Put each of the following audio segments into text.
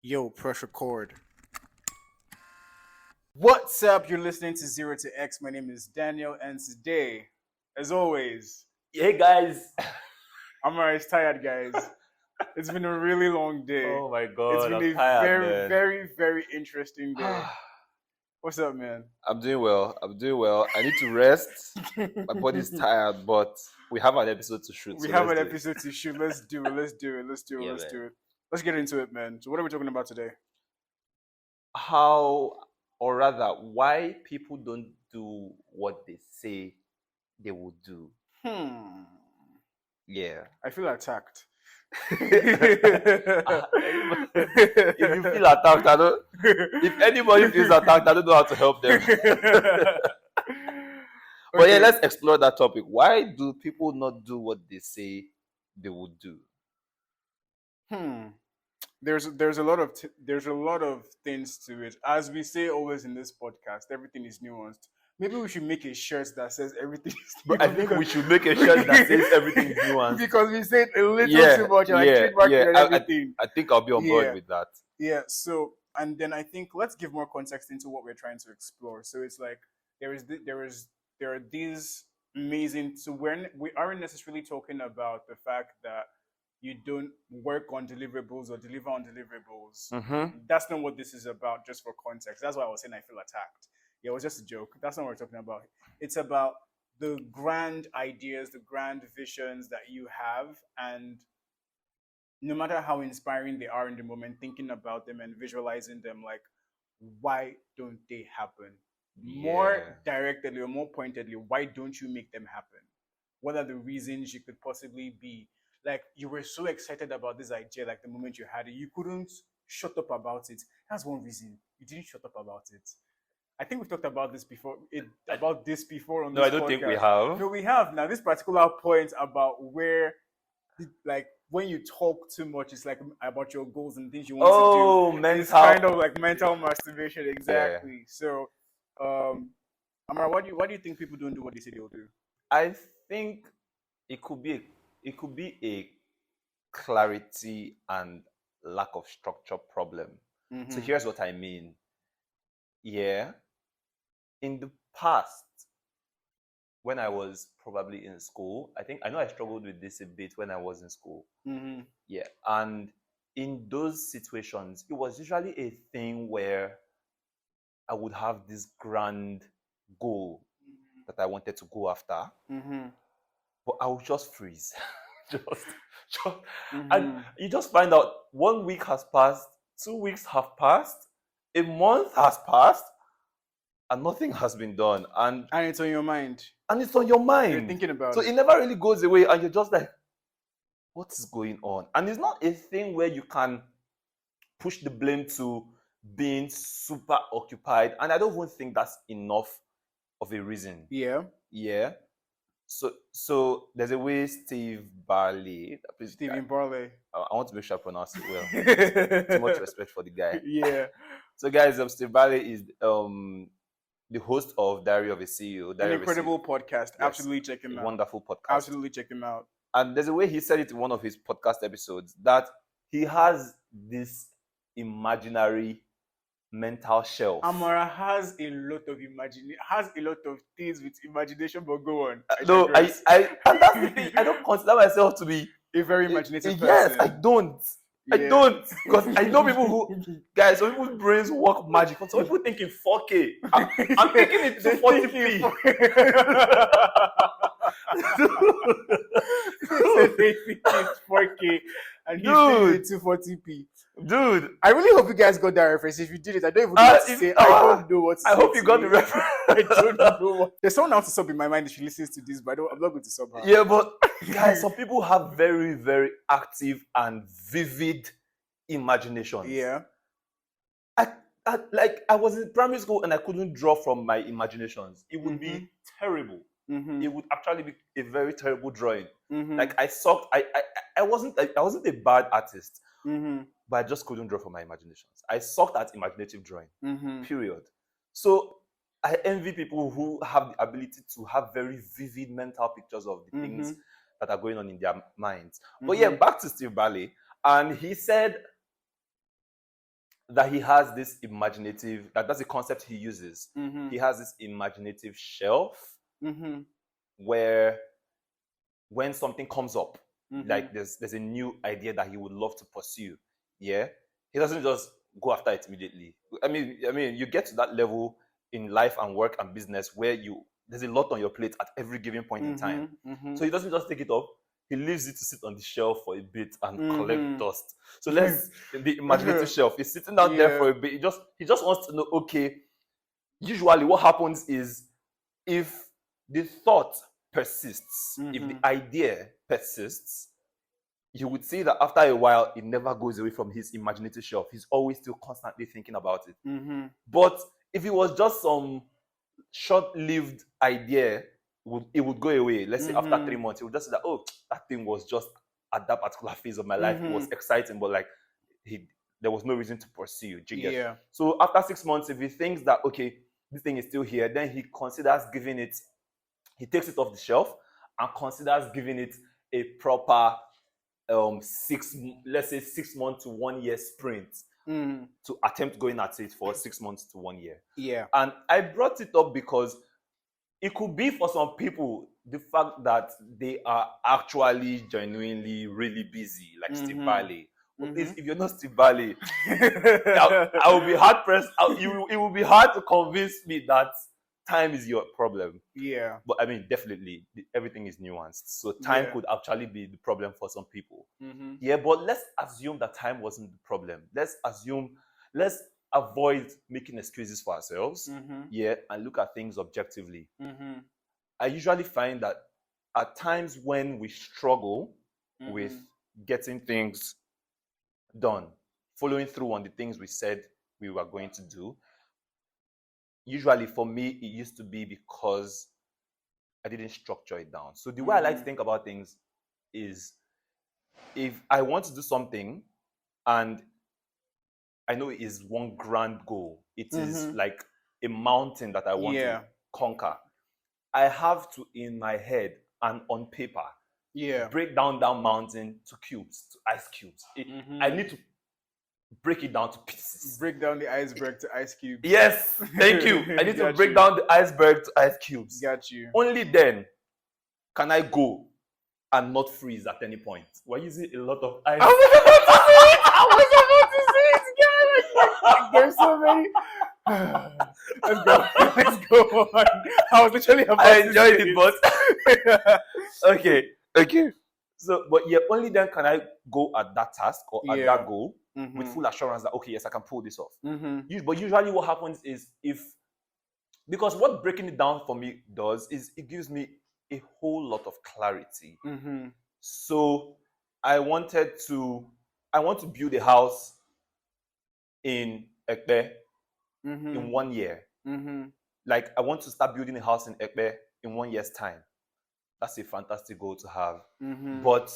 Yo, press record. What's up? You're listening to Zero to X. My name is Daniel, and today, as always, Hey guys! Amara is tired, guys. It's been a really long day. Oh my It's god, been I'm a tired, very, man. very, very interesting day. What's up, man? I'm doing well. I need to rest. My body's tired, but we have an episode to shoot. We So have let's an do it. episode to shoot. Let's do it. Yeah, man. Let's get into it, man. So, what are we talking about today? How, or rather, why people don't do what they say they will do. Yeah. I feel attacked. If you feel attacked, if anybody feels attacked, I don't know how to help them. But yeah, let's explore that topic. Why do people not do what they say they will do? There's a lot of things to it. As we say always in this podcast, everything is nuanced. Maybe we should make a shirt that says everything is nuanced. But I think we should make a shirt that says everything is nuanced. Because we said a little too much, and trademarking everything. I think I'll be on board with that. Yeah. So, and then I think let's give more context into what we're trying to explore. So it's like there are these amazing. So we aren't necessarily talking about the fact that you don't work on deliverables or deliver on deliverables. That's not what this is about, just for context. That's why I was saying I feel attacked. Yeah, it was just a joke. That's not what we're talking about. It's about the grand ideas, the grand visions that you have, and no matter how inspiring they are in the moment, thinking about them and visualizing them, like, why don't they happen? More directly or more pointedly, why don't you make them happen? What are the reasons you could possibly be? Like, you were so excited about this idea, like the moment you had it, you couldn't shut up about it. That's one reason you didn't shut up about it. I think we've talked about this before. On No, this I don't podcast. think we have. No, we have. Now, this particular point about where, like, when you talk too much, it's like about your goals and things you want to do. Mental. It's kind of like mental masturbation, exactly. Yeah. So, Amara, why do you think people don't do what they say they'll do? I think it could be a clarity and lack of structure problem. So here's what I mean. Yeah. In the past, when I was probably in school, I know I struggled with this a bit when I was in school. Yeah. And in those situations, it was usually a thing where I would have this grand goal that I wanted to go after, but I would just freeze. And you just find out 1 week has passed, 2 weeks have passed, a month has passed, and nothing has been done. And it's on your mind. You're thinking about it. So it never really goes away, and you're just like, what is going on? And it's not a thing where you can push the blame to being super occupied. And I don't even think that's enough of a reason. Yeah. So there's a way Steve Barley. Stephen Barley. I want to make sure I pronounce it well. Too much respect for the guy. Yeah. So guys, Steve Barley is the host of Diary of a CEO. An incredible podcast. Yes. Absolutely check him out. Wonderful podcast. Absolutely check him out. And there's a way he said it in one of his podcast episodes that he has this imaginary mental shelf. Amara has a lot of things with imagination, but go on. No, and that's the thing. I don't consider myself to be a very imaginative person. Yes, I don't. Yeah. I don't, because I know people who, guys, some people's brains work magic. Some people think in 4K. I'm thinking it to 40p. They think it's 4K and he's thinking 240p. Dude, I really hope you guys got that reference. If you did it, I don't even know what to say. I don't know what to say. I hope you got the reference. I don't know what. There's someone else to sub in my mind if she listens to this, but I'm not going to sub her. Yeah, but guys, some people have very, very active and vivid imaginations. Yeah. I was in primary school and I couldn't draw from my imaginations. It would be terrible. It would actually be a very terrible drawing. Like I sucked. I wasn't a bad artist, but I just couldn't draw from my imaginations. I sucked at imaginative drawing. Period. So I envy people who have the ability to have very vivid mental pictures of the things that are going on in their minds. But yeah, back to Steve Barley, and he said that he has this imaginative, that's the concept he uses. Mm-hmm. He has this imaginative shelf Mm-hmm. where when something comes up, Mm-hmm. like there's a new idea that he would love to pursue, yeah, he doesn't just go after it immediately. I mean, you get to that level in life and work and business where there's a lot on your plate at every given point in time. Mm-hmm. Mm-hmm. So he doesn't just take it up. He leaves it to sit on the shelf for a bit and collect Mm-hmm. dust. So the imaginative shelf is sitting out there for Yeah. a bit. He just wants to know, okay, usually what happens is if the thought persists, if the Mm-hmm. idea persists, you would see that after a while it never goes away from his imaginative shelf. He's always still constantly thinking about it. Mm-hmm. But if it was just some short-lived idea, it would go away. Let's say after 3 months, he would just say that, oh, that thing was just at that particular phase of my life. It was exciting, but like there was no reason to pursue. Do you get? Yeah. So after 6 months, if he thinks that, okay, this thing is still here, then he considers giving it, he takes it off the shelf and considers giving it a proper let's say 6 months to 1 year sprint Mm. to attempt going at it for 6 months to 1 year. Yeah. And I brought it up because it could be for some people the fact that they are actually genuinely really busy, like Steve Barley. But please, if you're not Steve Barley, I will be hard pressed. It will be hard to convince me that time is your problem. Yeah. But I mean, definitely, everything is nuanced. So time Yeah. could actually be the problem for some people. Mm-hmm. Yeah, but let's assume that time wasn't the problem. Let's avoid making excuses for ourselves. Mm-hmm. Yeah, and look at things objectively. Mm-hmm. I usually find that at times when we struggle with getting things done, following through on the things we said we were going to do, usually for me, it used to be because I didn't structure it down. So the way I like to think about things is if I want to do something and I know it is one grand goal, it is like a mountain that I want to conquer, I have to, in my head and on paper, break down that mountain to cubes, to ice cubes. I need to break it down to pieces. Break down the iceberg to ice cubes. Yes, thank you. I need to break down the iceberg to ice cubes. Got you. Only then can I go and not freeze at any point. We're using a lot of ice. I was about to say it. There's so many. Let's go. Let's go on. I was literally about I to enjoyed say it, but okay. So, but yeah, only then can I go at that task or at that goal with full assurance that okay, yes, I can pull this off. But usually, what happens is because what breaking it down for me does is it gives me a whole lot of clarity. So I want to build a house in Ekpe in 1 year. Like I want to start building a house in Ekpe in 1 year's time. That's a fantastic goal to have. But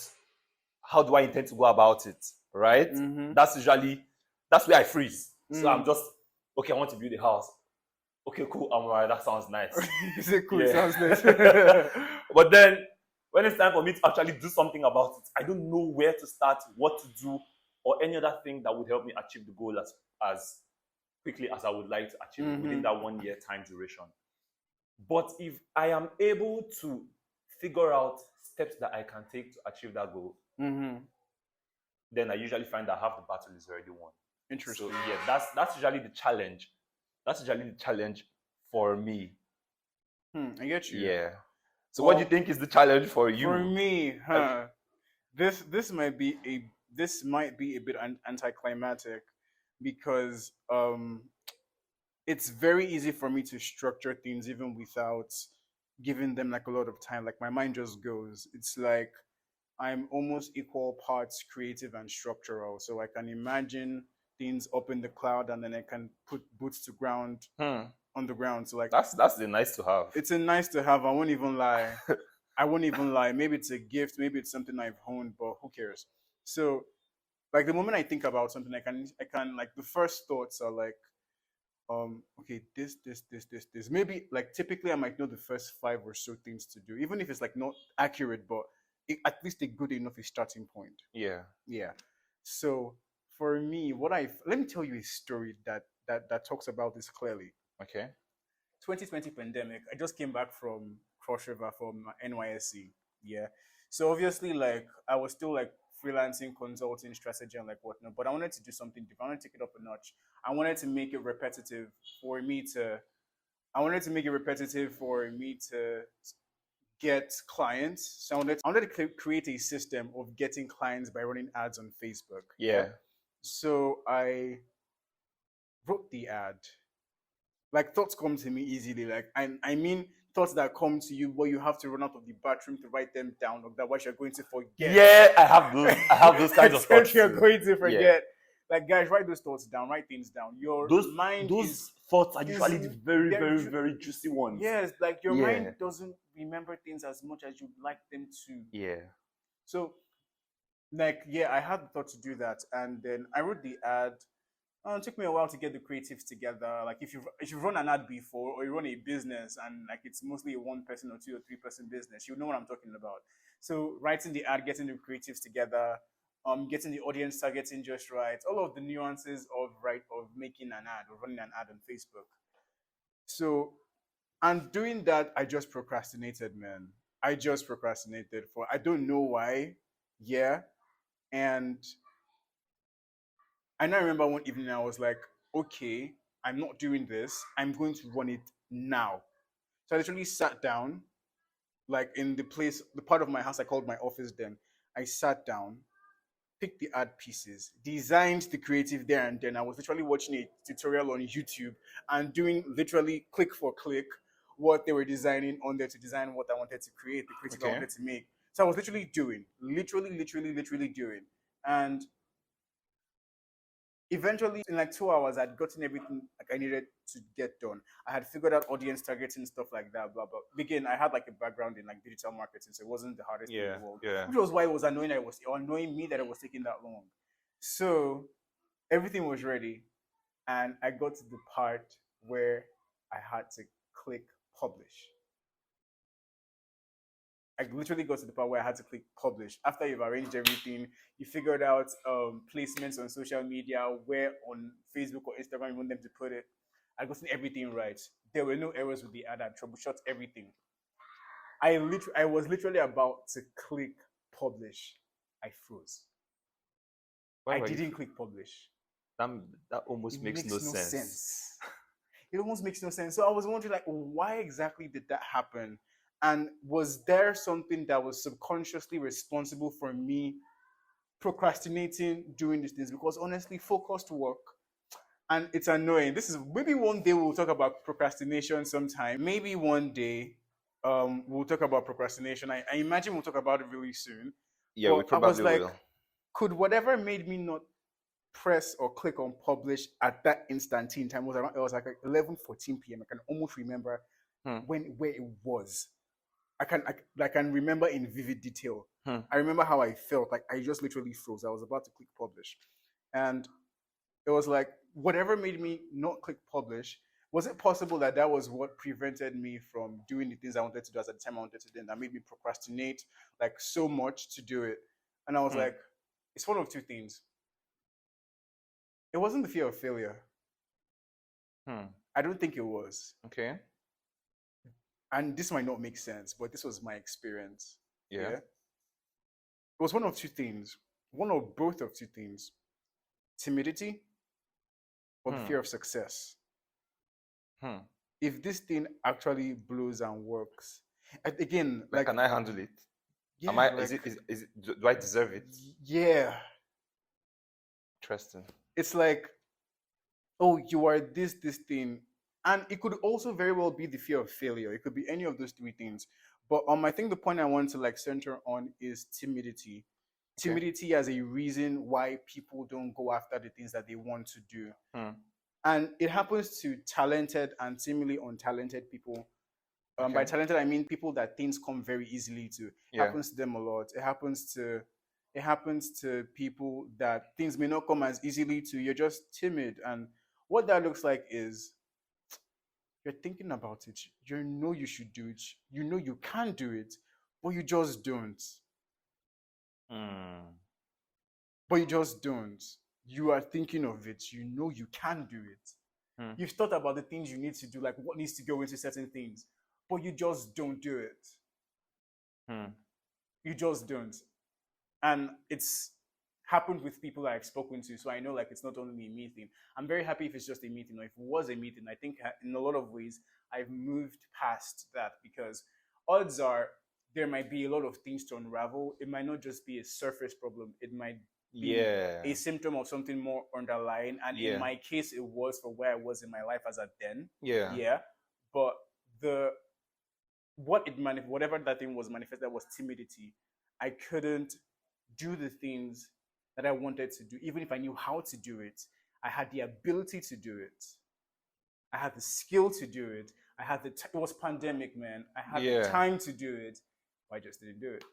how do I intend to go about it? Right? That's where I freeze. So I'm just, okay, I want to build a house. Okay, cool, Amara, that sounds nice. You say cool, it sounds nice. But then when it's time for me to actually do something about it, I don't know where to start, what to do, or any other thing that would help me achieve the goal as quickly as I would like to achieve it within that 1 year time duration. But if I am able to figure out steps that I can take to achieve that goal, then I usually find that half the battle is already won. Interesting. So yeah, that's usually the challenge. That's usually the challenge for me. I get you. Yeah. So what do you think is the challenge for you? For me, this might be a bit anticlimactic because it's very easy for me to structure things even without giving them like a lot of time. Like my mind just goes. It's like I'm almost equal parts creative and structural. So I can imagine things up in the cloud and then I can put boots to ground on the ground. So like that's a nice to have. It's a nice to have. I won't even lie. Maybe it's a gift. Maybe it's something I've honed, but who cares? So like the moment I think about something, I can like the first thoughts are like, okay, this. Maybe like typically I might know the first 5 or so things to do, even if it's like not accurate, but at least a good enough starting point. Yeah. Yeah. So for me, let me tell you a story that talks about this clearly. Okay. 2020 pandemic. I just came back from Cross River from NYSC. Yeah. So obviously, like I was still like freelancing, consulting, strategy, and like whatnot. But I wanted to do something different. I wanted to take it up a notch. I wanted to make it repetitive for me to. I wanted to make it repetitive for me to get clients. So I wanted to create a system of getting clients by running ads on Facebook. Yeah. Yeah. So I wrote the ad. Like thoughts come to me easily. Like I mean thoughts that come to you, but you have to run out of the bathroom to write them down. Otherwise, you're going to forget. Yeah, I have those. I have those kinds of thoughts You're too. going to Yeah. forget. Like guys, write those thoughts down. Write things down. Your Those mind those thoughts are is usually the very, they're very, very juicy ones. yes, like your Yeah. mind doesn't remember things as much as you'd like them to. Yeah. So, like, yeah, I had the thought to do that, and then I wrote the ad. It took me a while to get the creatives together. Like, if you run an ad before, or you run a business, and like it's mostly a 1 person or 2 or 3 person business, you know what I'm talking about. So, writing the ad, getting the creatives together, getting the audience targeting just right, all of the nuances of making an ad or running an ad on Facebook. So, and doing that, I just procrastinated, man. I just procrastinated for I don't know why. Yeah. And I now remember one evening I was like, okay, I'm not doing this. I'm going to run it now. So I literally sat down, like in the part of my house I called my office then. I sat down, picked the ad pieces, designed the creative there and then. I was literally watching a tutorial on YouTube and doing literally click for click what they were designing on there to design what I wanted to create, the creative I Okay. wanted to make. So I was literally doing, literally doing. And eventually, in like 2 hours, I'd gotten everything like I needed to get done. I had figured out audience targeting, stuff like that, blah blah. Again, I had like a background in like digital marketing, so it wasn't the hardest thing in Yeah. the world. Yeah. Which was why it was annoying that it was annoying me that it was taking that long. So everything was ready, and I got to the part where I had to click publish. I literally got to the part where I had to click publish. After you've arranged everything, you figured out placements on social media, where on Facebook or Instagram you want them to put it. I got everything right. There were no errors with the ad. I troubleshot everything. I was literally about to click publish. I froze. Why I were you? didn't click publish. That that almost It makes makes no no sense. sense. It almost makes no sense. So I was wondering, like, why exactly did that happen? And was there something that was subconsciously responsible for me procrastinating doing these things? Because honestly, focused work, and it's annoying. This is maybe one day we'll talk about procrastination sometime. Maybe one day we'll talk about procrastination. I imagine we'll talk about it really soon. Yeah, we But I was probably like, will. could whatever made me not press or click on publish at that instant in time was around, it was like 11:14 p.m. I can almost remember Hmm. where it was. I can remember in vivid detail. Hmm. I remember how I felt. Like I just literally froze. I was about to click publish. And it was like whatever made me not click publish. Was it possible that that was what prevented me from doing the things I wanted to do at the time I wanted to do, and that made me procrastinate like so much to do it? And I was Hmm. like, it's one of two things. It wasn't the fear of failure. Hmm. I don't think it was. Okay. And this might not make sense, but this was my experience. Yeah. Yeah. It was one of two things. One or both of two things. Timidity or the Hmm. fear of success. Hmm. If this thing actually blows and works. And again, Like, like can I handle it? Am yeah, I? like Is it? Do I deserve it? yeah. Interesting. It's like, oh, you are this thing. And it could also very well be the fear of failure. It could be any of those three things. But I think the point I want to like center on is timidity. Okay. Timidity as a reason why people don't go after the things that they want to do. Hmm. And it happens to talented and seemingly untalented people. By Okay. talented, I mean people that things come very easily to. It Yeah. happens to them a lot. It happens to people that things may not come as easily to. You're just timid, and what that looks like is you're thinking about it. You know you should do it. You know you can do it, but you just don't. Hmm. But you just don't. you are thinking of it, you know you can do it. Hmm. You've thought about the things you need to do, like what needs to go into certain things, but you just don't do it. Hmm. You just don't. And it's happened with people I've spoken to, so I know like it's not only a me thing. I'm very happy if it's just a meeting, or if it was a meeting. I think in a lot of ways I've moved past that, because odds are there might be a lot of things to unravel. It might not just be a surface problem. It might be Yeah. a symptom of something more underlying. And in Yeah. my case, it was for where I was in my life as at then. Yeah. Yeah. But the whatever that thing was manifested was timidity. I couldn't do the things that I wanted to do, even if I knew how to do it. I had the ability to do it. I had the skill to do it. It was pandemic, man. I had the Yeah. time to do it, but I just didn't do it.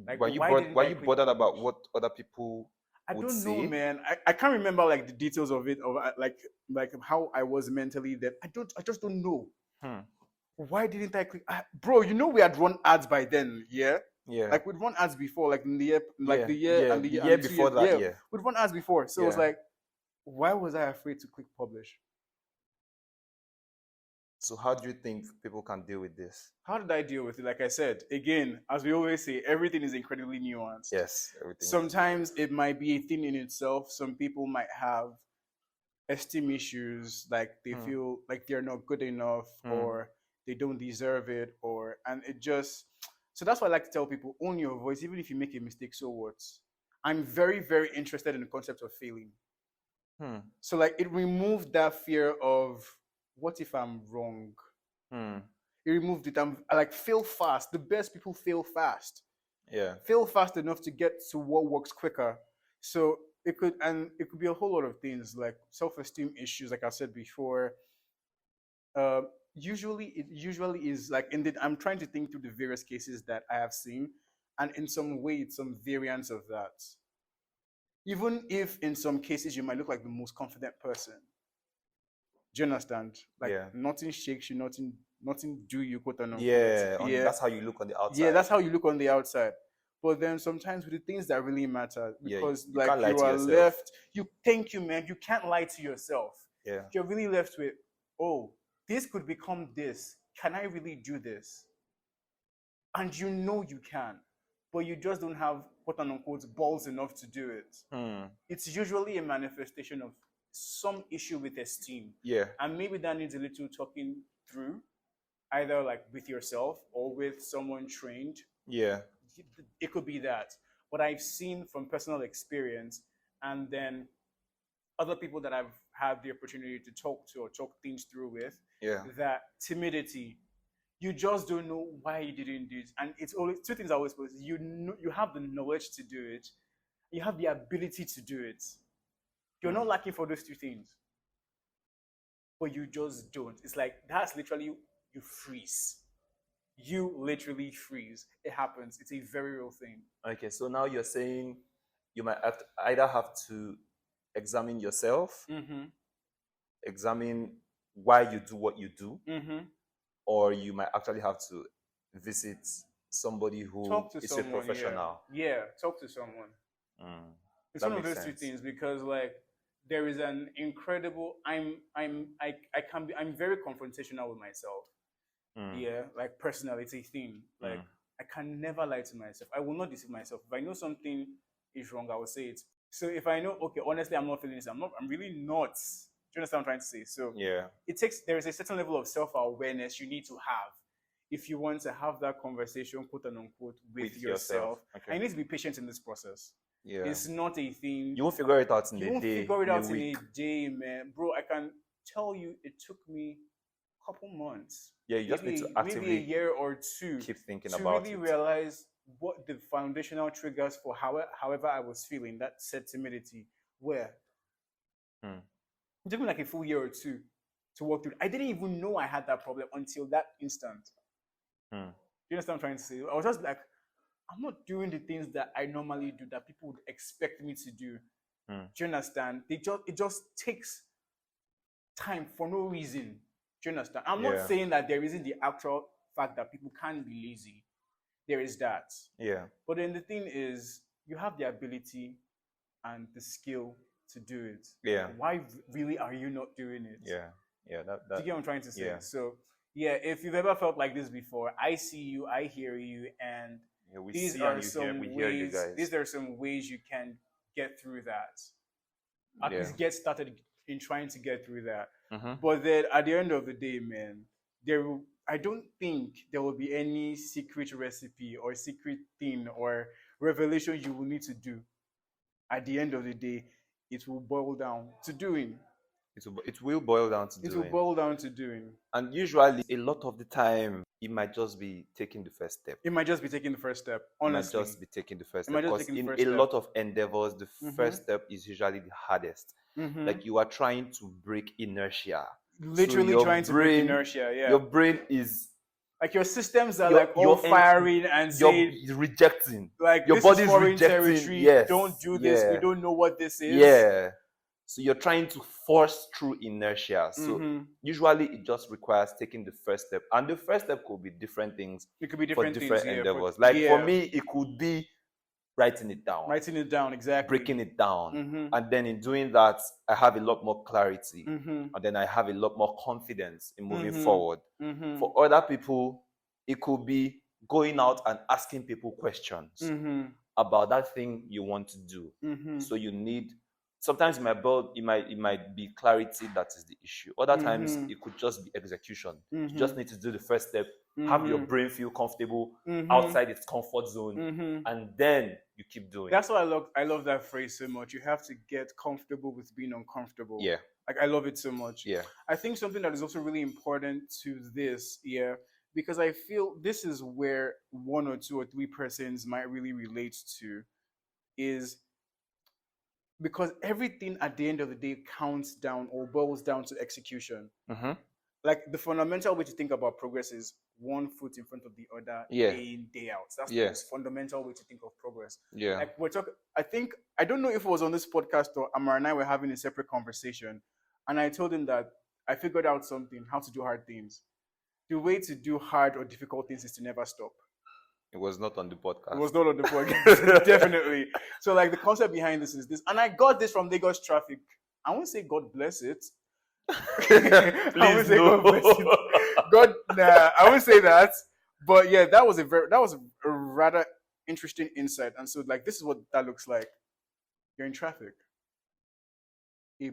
Like, Were you why didn't were I you click bothered about publish? what other people I would don't know, say? man. I can't remember like the details of it, of like how I was mentally. That I just don't know. Hmm. Why didn't I click? Bro, you know we had run ads by then, yeah. Yeah. Like we'd run ads before, like in the year, like Yeah. the year Yeah. and the The year year and 2 years, before that, yeah. yeah. We'd run ads before, so it was Yeah. like, why was I afraid to click publish? So how do you think people can deal with this? How did I deal with it? Like I said, again, as we always say, everything is incredibly nuanced. Yes, everything. Sometimes it might be a thing in itself. Some people might have esteem issues, like they feel like they're not good enough, or they don't deserve it, or and it just so that's why I like to tell people, own your voice, even if you make a mistake, so what? I'm very, very interested in the concept of failing. Hmm. So like it removed that fear of what if I'm wrong? Hmm. It removed it. I like fail fast. The best people fail fast. Yeah. Fail fast enough to get to what works quicker. So it could be a whole lot of things, like self-esteem issues, like I said before. Uh, usually is like I'm trying to think through the various cases that I have seen, and in some way it's some variants of that. Even if in some cases you might look like the most confident person. Do you understand? Like Yeah. nothing shakes you, nothing do you, quote unquote. Yeah. Yeah. That's how you look on the Yeah, outside. that's how you look on the outside. But then sometimes with the things that really matter, Yeah. because You like can't lie you to are yourself. left, you thank you, man. You can't lie to yourself. Yeah. You're really left with, oh, this could become this. Can I really do this? And you know you can, but you just don't have, quote unquote, balls enough to do it. Hmm. It's usually a manifestation of some issue with esteem. Yeah. And maybe that needs a little talking through, either like with yourself or with someone trained. Yeah. It could be that. But I've seen from personal experience, and then other people that I've had the opportunity to talk to or talk things through with, Yeah. that timidity, you just don't know why you didn't do it. And it's always two things I always put. You know, you have the knowledge to do it, you have the ability to do it. You're not lacking for those two things, but you just don't. It's like that's literally you freeze. You literally freeze. It happens. It's a very real thing. Okay. So now you're saying you might have to either have to examine yourself, Mm-hmm. examine why you do what you do, Mm-hmm. or you might actually have to visit somebody who Talk to is a someone. professional. Yeah, talk to someone. Mm. It's That one of makes those two sense. things, because like there is an incredible. I can be. I'm very confrontational with myself. Mm. Yeah, like personally, it's a thing. Like I can never lie to myself. I will not deceive myself. If I know something is wrong, I will say it. So if I know, okay, honestly, I'm not feeling this. I'm really not. Do you understand what I'm trying to say? So Yeah. there is a certain level of self-awareness you need to have if you want to have that conversation, quote unquote, with yourself. Okay. And you need to be patient in this process. Yeah. It's not a thing. You won't figure it out in You a won't day, figure it in a out in week. a day, man. Bro, I can tell you it took me a couple months. Yeah, you just need to maybe a actively year or two keep thinking to about really it. realize what the foundational triggers for however I was feeling, that said timidity, were. It took me like a full year or two to work through it. I didn't even know I had that problem until that instant. Do you understand what I'm trying to say? I was just like, I'm not doing the things that I normally do that people would expect me to do. Do you understand? It just takes time for no reason. Do you understand? I'm not Yeah. saying that there isn't the actual fact that people can be lazy. There is that. Yeah. But then the thing is, you have the ability and the skill to do it. Yeah. Why really are you not doing it? Yeah. Yeah. Do you get what I'm trying to say? Yeah. So yeah, if you've ever felt like this before, I see you, I hear you, and Yeah, we these see are and you hear. some We hear you ways. guys. These are some ways you can get through that. At Yeah. least get started in trying to get through that. Mm-hmm. But then at the end of the day, man, I don't think there will be any secret recipe or secret thing or revelation you will need to do. At the end of the day, it will boil down to doing. It will boil down to It will doing. boil down to doing. And usually, a lot of the time, it might just be taking the first step. It might just be taking the first step. It might Honestly, just be taking the first it step. might just be Because taking the in first a step. lot of endeavors, the Mhm. first step is usually the hardest. Like you are trying to break inertia. Literally your trying to break inertia. Yeah. Your brain is like your systems are Your- like all your firing and saying you're rejecting. like your this is body's foreign rejecting. territory. Yes. Don't do this. Yeah. We don't know what this is. Yeah. So you're trying to force through inertia. So Mhm. usually it just requires taking the first step. And the first step could be different things It could be for different different things. Yeah, endeavors. for For me, it could be writing it down, writing it down exactly. breaking it down. Mhm. And then in doing that, I have a lot more clarity. Mhm. And then I have a lot more confidence in moving Mhm. forward. Mhm. For other people, it could be going out and asking people questions Mhm. about that thing you want to do. Mhm. So you need sometimes it might be clarity that is the issue. Other times Mhm. it could just be execution. Mhm. You just need to do the first step, have your Mhm. brain feel comfortable Mhm. outside its comfort zone, Mhm. and then you keep doing. That's why I love that phrase so much. You have to get comfortable with being uncomfortable. Yeah. Like I love it so much. Yeah. I think something that is also really important to this, yeah, because I feel this is where one or two or three persons might really relate to, is because everything at the end of the day counts down or boils down to execution. Mm-hmm. Like the fundamental way to think about progress is one foot in front of the other, Yeah. day in, day out. That's Yeah. the most fundamental way to think of progress. Yeah. Like we're talking, I don't know if it was on this podcast or Amara and I were having a separate conversation, and I told him that I figured out something, how to do hard things. The way to do hard or difficult things is to never stop. It was not on the podcast. It was not on the podcast, definitely. So like the concept behind this is this, and I got this from Lagos traffic. I won't say God bless it. I won't say no. God bless it. God, nah, I won't say that. But yeah, that was a rather interesting insight. And so like this is what that looks like. You're in traffic. A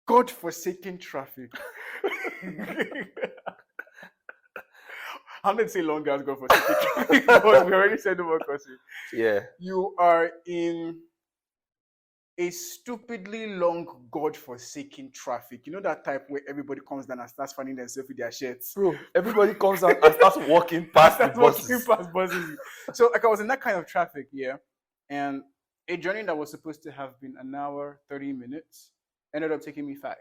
God-forsaken traffic. I'm going to say long as God-forsaken traffic, but we already said the word cursing. Yeah. You are in a stupidly long God-forsaken traffic. You know that type where everybody comes down and starts finding themselves with their shirts? Bro, everybody comes out and starts walking past the buses. Past buses. So like I was in that kind of traffic, yeah. And a journey that was supposed to have been an hour, 30 minutes, ended up taking me 5.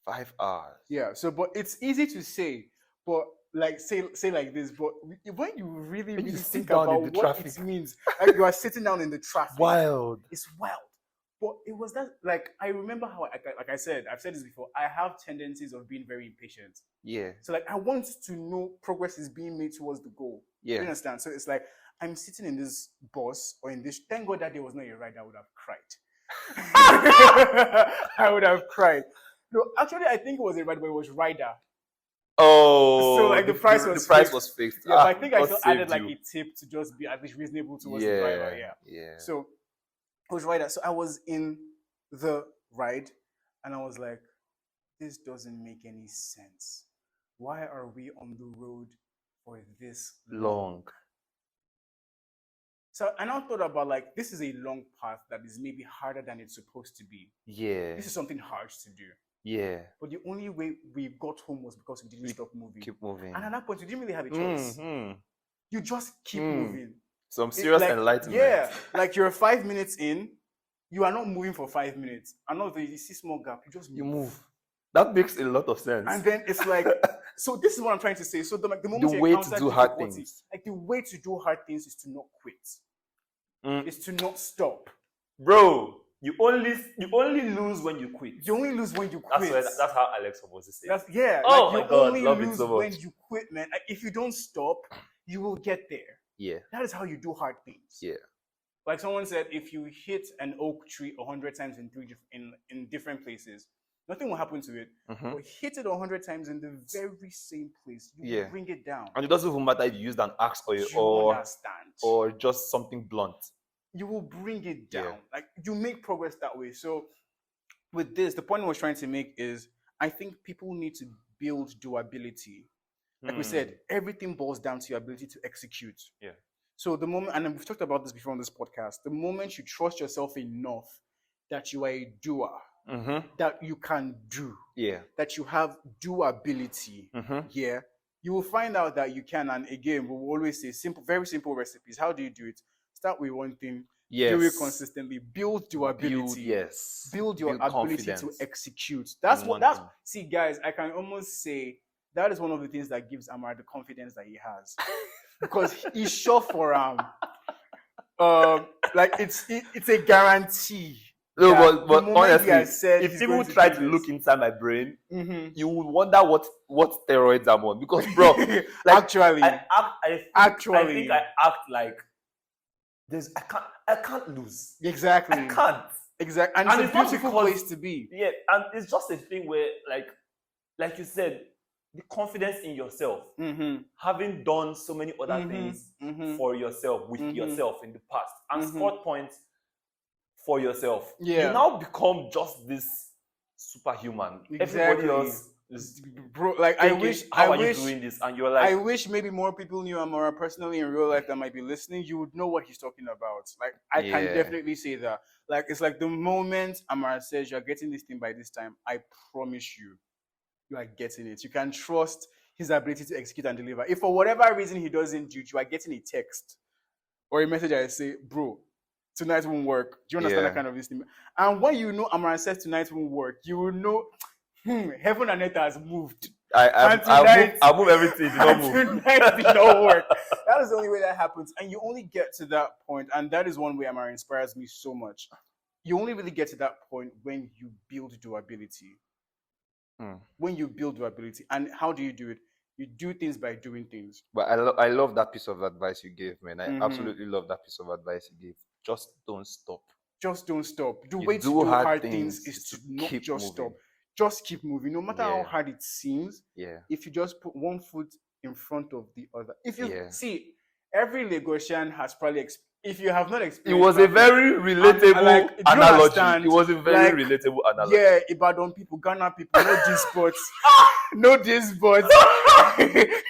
5 hours. Yeah. So but it's easy to say, but like say like this, but when you really think about what traffic. It means, like you are sitting down in the traffic. Wild. It's wild. But it was that, like, I remember how, like I said, I've said this before, I have tendencies of being very impatient. Yeah. So, like, I want to know progress is being made towards the goal. Yeah. You understand? So, it's like, I'm sitting in this bus or in this, thank God that there was not a ride, I would have cried. I would have cried. No, actually, I think it was a ride, but it was rider. Oh, so like the price was fixed. Yeah, but I think I still added like a tip to just be at least reasonable towards the driver. Yeah. So I was rider. So I was in the ride and I was like, this doesn't make any sense. Why are we on the road for this long? So I now thought about like, this is a long path that is maybe harder than it's supposed to be. Yeah. This is something hard to do. Yeah. But the only way we got home was because we didn't stop moving. Keep moving. And at that point, you didn't really have a choice. Mm-hmm. You just keep moving. Some serious enlightenment. Yeah. Like you're 5 minutes in, you are not moving for 5 minutes. And now you see small gap, you just move. You move. That makes a lot of sense. And then it's like, so this is what I'm trying to say. So the moment the way to do hard things. Like the way to do hard things is to not quit. Is to not stop. Bro, you only lose when you quit. You only lose when you quit. That's how Alex was saying. Oh like my God, love it so much. When you quit, man. Like, if you don't stop, you will get there. Yeah. That is how you do hard things. Yeah. Like someone said, if you hit an oak tree 100 times in different places, nothing will happen to it. But hit it 100 times in the very same place, you will bring it down. And it doesn't even matter if you used an axe understand? or just something blunt. You will bring it down. Like you make progress that way. So with this, the point I was trying to make is I think people need to build doability. Like we said, everything boils down to your ability to execute. Yeah. So the moment, and we've talked about this before on this podcast, the moment you trust yourself enough that you are a doer, that you can do, that you have doability, you will find out that you can. And again, we will always say simple, very simple recipes. How do you do it? Start with one thing, do it consistently, build doability, build your ability to execute. That's what that's. See, guys, I can almost say that is one of the things that gives Amara the confidence that he has. Because he's sure for like it's a guarantee. No, but honestly, if people try to look inside my brain, you would wonder what steroids I'm on. Because, bro, like, actually, I think I act like I can't lose. Exactly, I can't. Exactly, and it's a beautiful place to be. Yeah, and it's just a thing where, like you said, the confidence in yourself, having done so many other things for yourself, with yourself in the past, and scored points for yourself, you now become just this superhuman. Everybody else is, bro. Like thinking, how are you doing this? And you're like, I wish maybe more people knew Amara personally in real life that might be listening. You would know what he's talking about. Like I can definitely say that. Like it's like the moment Amara says you're getting this thing by this time, I promise you are getting it. You can trust his ability to execute and deliver. If for whatever reason he doesn't do it, you are getting a text or a message that say, bro, tonight won't work. Do you understand that kind of this thing? And when you know Amara says tonight won't work, you will know heaven and earth has moved. I'll move everything. It did not move. Tonight did not work. That is the only way that happens. And you only get to that point, and that is one way Amara inspires me so much. You only really get to that point when you build doability. When you build doability. And how do you do it? You do things by doing things. But I love that piece of advice you gave, man. I absolutely love that piece of advice you gave. Just don't stop. Just don't stop. The way to do hard things is to not just moving. Stop. Just keep moving. No matter how hard it seems, if you just put one foot in front of the other. If you see, every Lagosian has probably if you have not experienced it was a very relatable analogy. It was a very relatable analogy. Yeah, Ibadan people, Ghana people, no this but no this but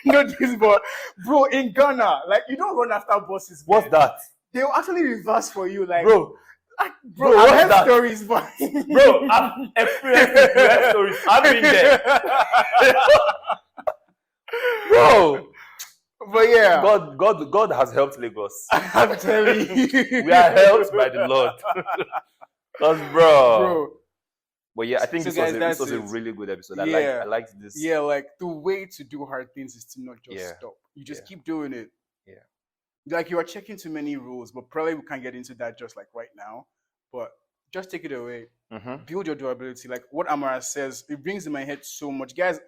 no this but bro, in Ghana, like you don't run after buses. What's man. that? They'll actually reverse for you, like bro, I have stories, but bro, I've experienced stories. I've been there. Bro. But yeah, God has helped Lagos. I'm telling you, we are helped by the Lord. Cause bro. But yeah, I think this was a really good episode. I liked this. Yeah, like the way to do hard things is to not just stop. You just keep doing it. Yeah. Like you are checking too many rules, but probably we can't get into that just like right now. But just take it away. Build your durability. Like what Amara says, it brings in my head so much, guys.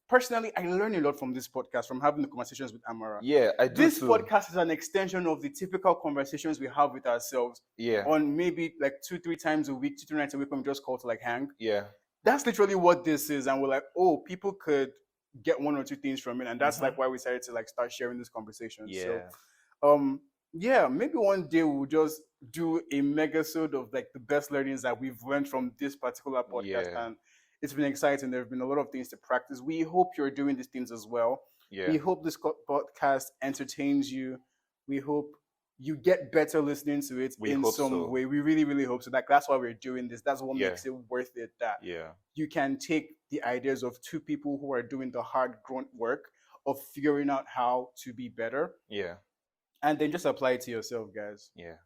Personally, I learn a lot from this podcast, from having the conversations with Amara. Yeah, I do. This podcast is an extension of the typical conversations we have with ourselves. Yeah. On maybe like 2-3 times a week, 2-3 nights a week when we just call to like hang. Yeah. That's literally what this is. And we're like, oh, people could get 1 or 2 things from it. And that's like why we decided to like start sharing this conversation. Yeah. So maybe one day we'll just do a megasode of like the best learnings that we've learned from this particular podcast. Yeah. And it's been exciting. There have been a lot of things to practice. We hope you're doing these things as well. Yeah. We hope this podcast entertains you. We hope you get better listening to it in some way. We really, really hope so. Like that's why we're doing this. That's what makes it worth it. That you can take the ideas of 2 people who are doing the hard grunt work of figuring out how to be better. Yeah. And then just apply it to yourself, guys. Yeah.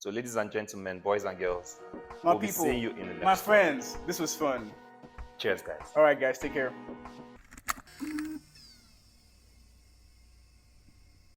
So, ladies and gentlemen, boys and girls, we'll be seeing you in the next my friends, this was fun. Cheers, guys. All right, guys, take care.